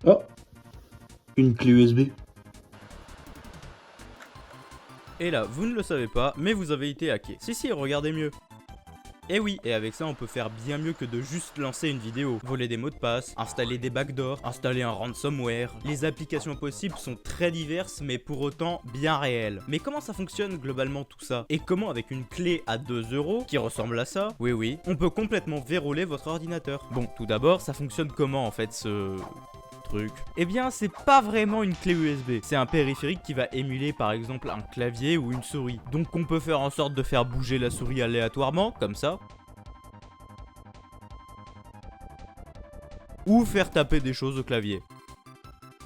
Oh, une clé USB. Et là, vous ne le savez pas, mais vous avez été hacké. Si, regardez mieux. Et oui, et avec ça on peut faire bien mieux que de juste lancer une vidéo, voler des mots de passe, installer des backdoors, installer un ransomware. Les applications possibles sont très diverses mais pour autant bien réelles. Mais comment ça fonctionne globalement tout ça? Et comment avec une clé à 2 € qui ressemble à ça, oui, on peut complètement verrouiller votre ordinateur? Bon, tout d'abord, ça fonctionne comment en fait ce truc? Eh bien c'est pas vraiment une clé USB, c'est un périphérique qui va émuler par exemple un clavier ou une souris. Donc on peut faire en sorte de faire bouger la souris aléatoirement, comme ça. Ou faire taper des choses au clavier.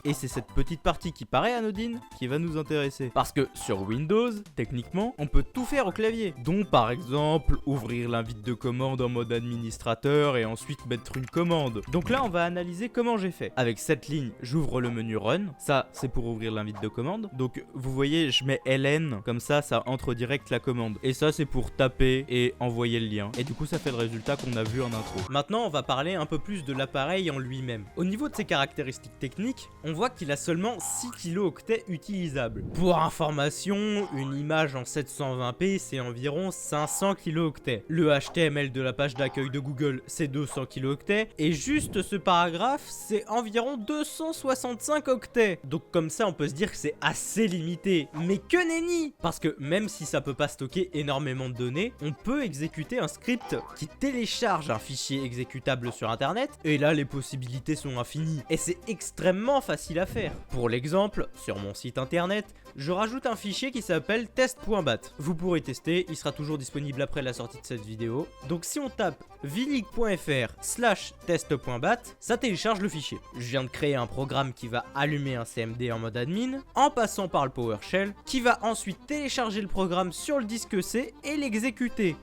Et c'est cette petite partie qui paraît anodine qui va nous intéresser. Parce que sur Windows, techniquement, on peut tout faire au clavier. Donc par exemple, ouvrir l'invite de commande en mode administrateur et ensuite mettre une commande. Donc là, on va analyser comment j'ai fait. Avec cette ligne, j'ouvre le menu Run. Ça, c'est pour ouvrir l'invite de commande. Donc vous voyez, je mets LN, comme ça entre direct la commande. Et ça, c'est pour taper et envoyer le lien. Et du coup, ça fait le résultat qu'on a vu en intro. Maintenant, on va parler un peu plus de l'appareil en lui-même. Au niveau de ses caractéristiques techniques, on voit qu'il a seulement 6 kilooctets utilisables. Pour information, une image en 720p c'est environ 500 kilooctets. Le HTML de la page d'accueil de Google c'est 200 kilooctets et juste ce paragraphe c'est environ 265 octets. Donc comme ça on peut se dire que c'est assez limité. Mais que nenni! Parce que même si ça peut pas stocker énormément de données, on peut exécuter un script qui télécharge un fichier exécutable sur internet et là les possibilités sont infinies. Et c'est extrêmement facile à faire. Pour l'exemple, sur mon site internet, je rajoute un fichier qui s'appelle test.bat. Vous pourrez tester, il sera toujours disponible après la sortie de cette vidéo. Donc si on tape vilig.fr/test.bat, ça télécharge le fichier. Je viens de créer un programme qui va allumer un CMD en mode admin, en passant par le PowerShell, qui va ensuite télécharger le programme sur le disque C et l'exécuter.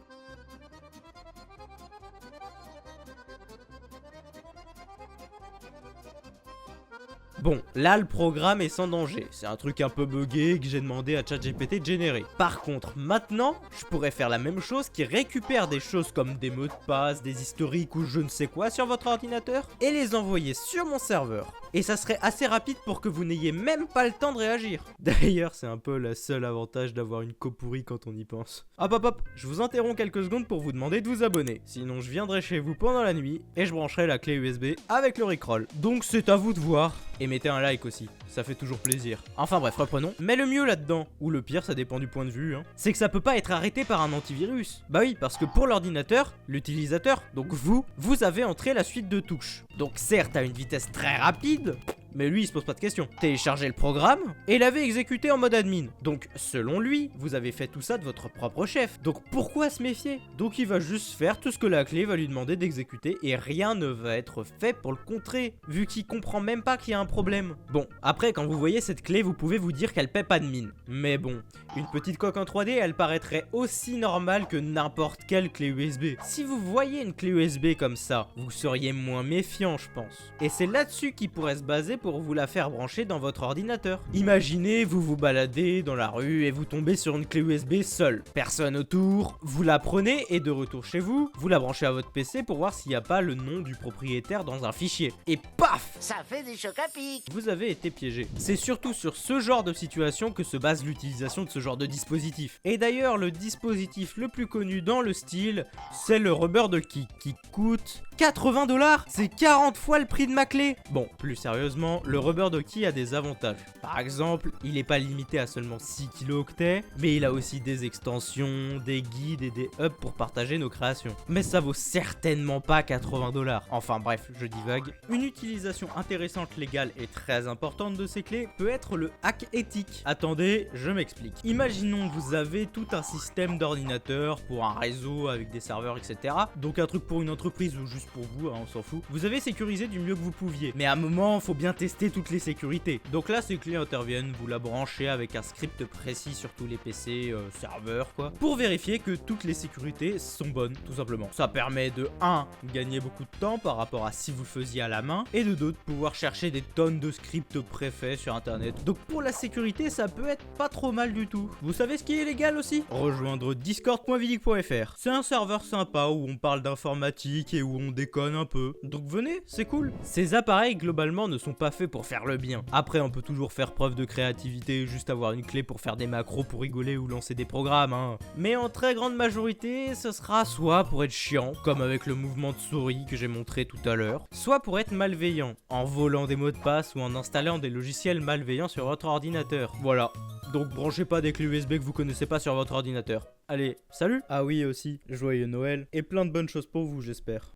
Bon, là le programme est sans danger, c'est un truc un peu buggé que j'ai demandé à ChatGPT de générer. Par contre, maintenant, je pourrais faire la même chose qui récupère des choses comme des mots de passe, des historiques ou je ne sais quoi sur votre ordinateur et les envoyer sur mon serveur. Et ça serait assez rapide pour que vous n'ayez même pas le temps de réagir. D'ailleurs, c'est un peu le seul avantage d'avoir une co pourrie quand on y pense. Hop, je vous interromps quelques secondes pour vous demander de vous abonner. Sinon, je viendrai chez vous pendant la nuit et je brancherai la clé USB avec le Rickroll. Donc c'est à vous de voir. Et mettez un like aussi, ça fait toujours plaisir. Enfin bref, reprenons. Mais le mieux là-dedans, ou le pire, ça dépend du point de vue, c'est que ça peut pas être arrêté par un antivirus. Bah oui, parce que pour l'ordinateur, l'utilisateur, donc vous avez entré la suite de touches. Donc certes à une vitesse très rapide, mais lui il se pose pas de questions. Téléchargez le programme et l'avez exécuté en mode admin. Donc selon lui, vous avez fait tout ça de votre propre chef. Donc pourquoi se méfier? Donc il va juste faire tout ce que la clé va lui demander d'exécuter et rien ne va être fait pour le contrer, vu qu'il comprend même pas qu'il y a un problème. Bon, après quand vous voyez cette clé, vous pouvez vous dire qu'elle paie pas de mine. Mais bon, une petite coque en 3D, elle paraîtrait aussi normale que n'importe quelle clé USB. Si vous voyez une clé USB comme ça, vous seriez moins méfiant je pense. Et c'est là-dessus qu'il pourrait se baser pour vous la faire brancher dans votre ordinateur. Imaginez, vous vous baladez dans la rue et vous tombez sur une clé USB seule. Personne autour, vous la prenez et de retour chez vous, vous la branchez à votre PC pour voir s'il n'y a pas le nom du propriétaire dans un fichier. Et paf! Ça fait des chocs à pic. Vous avez été piégé. C'est surtout sur ce genre de situation que se base l'utilisation de ce genre de dispositif. Et d'ailleurs, le dispositif le plus connu dans le style, c'est le Rubber Ducky qui coûte 80 $. C'est 40 fois le prix de ma clé. Bon, plus sérieusement, le Rubber Ducky a des avantages. Par exemple, il n'est pas limité à seulement 6 kilooctets, mais il a aussi des extensions, des guides et des hubs pour partager nos créations. Mais ça vaut certainement pas 80 $. Enfin bref, je divague. Une utilisation intéressante, légale et très importante de ces clés peut être le hack éthique. Attendez, je m'explique. Imaginons que vous avez tout un système d'ordinateur pour un réseau avec des serveurs, etc. Donc un truc pour une entreprise ou juste pour vous, on s'en fout. Vous avez sécurisé du mieux que vous pouviez. Mais à un moment, faut bien tester toutes les sécurités. Donc là, ces clés interviennent, vous la branchez avec un script précis sur tous les PC, serveurs quoi, pour vérifier que toutes les sécurités sont bonnes, tout simplement. Ça permet de 1, gagner beaucoup de temps par rapport à si vous le faisiez à la main, et de 2, pouvoir chercher des tonnes de scripts préfaits sur internet. Donc pour la sécurité, ça peut être pas trop mal du tout. Vous savez ce qui est légal aussi? Rejoindre discord.vilig.fr. C'est un serveur sympa où on parle d'informatique et où on déconne un peu. Donc venez, c'est cool. Ces appareils globalement ne sont pas pas fait pour faire le bien. Après, on peut toujours faire preuve de créativité, juste avoir une clé pour faire des macros pour rigoler ou lancer des programmes, hein. Mais en très grande majorité, ce sera soit pour être chiant, comme avec le mouvement de souris que j'ai montré tout à l'heure, soit pour être malveillant, en volant des mots de passe ou en installant des logiciels malveillants sur votre ordinateur. Voilà. Donc branchez pas des clés USB que vous connaissez pas sur votre ordinateur. Allez, salut! Ah oui aussi, joyeux Noël, et plein de bonnes choses pour vous j'espère.